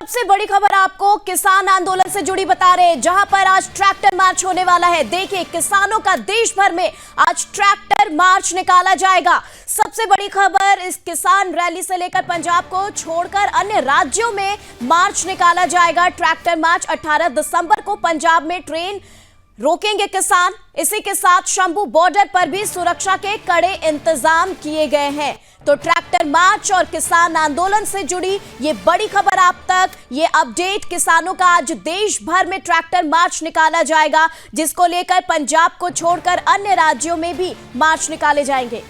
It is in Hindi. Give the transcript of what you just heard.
सबसे बड़ी खबर आपको किसान आंदोलन से जुड़ी बता रहे हैं, जहां पर आज ट्रैक्टर मार्च होने वाला है। देखिए, किसानों का देश भर में आज ट्रैक्टर मार्च निकाला जाएगा। सबसे बड़ी खबर, इस किसान रैली से लेकर पंजाब को छोड़कर अन्य राज्यों में मार्च निकाला जाएगा। ट्रैक्टर मार्च 18 दिसंबर को पंजाब में ट्रेन रोकेंगे किसान। इसी के साथ शंभू बॉर्डर पर भी सुरक्षा के कड़े इंतजाम किए गए हैं। तो ट्रैक्टर मार्च और किसान आंदोलन से जुड़ी ये बड़ी खबर आप तक, ये अपडेट। किसानों का आज देश भर में ट्रैक्टर मार्च निकाला जाएगा, जिसको लेकर पंजाब को छोड़कर अन्य राज्यों में भी मार्च निकाले जाएंगे।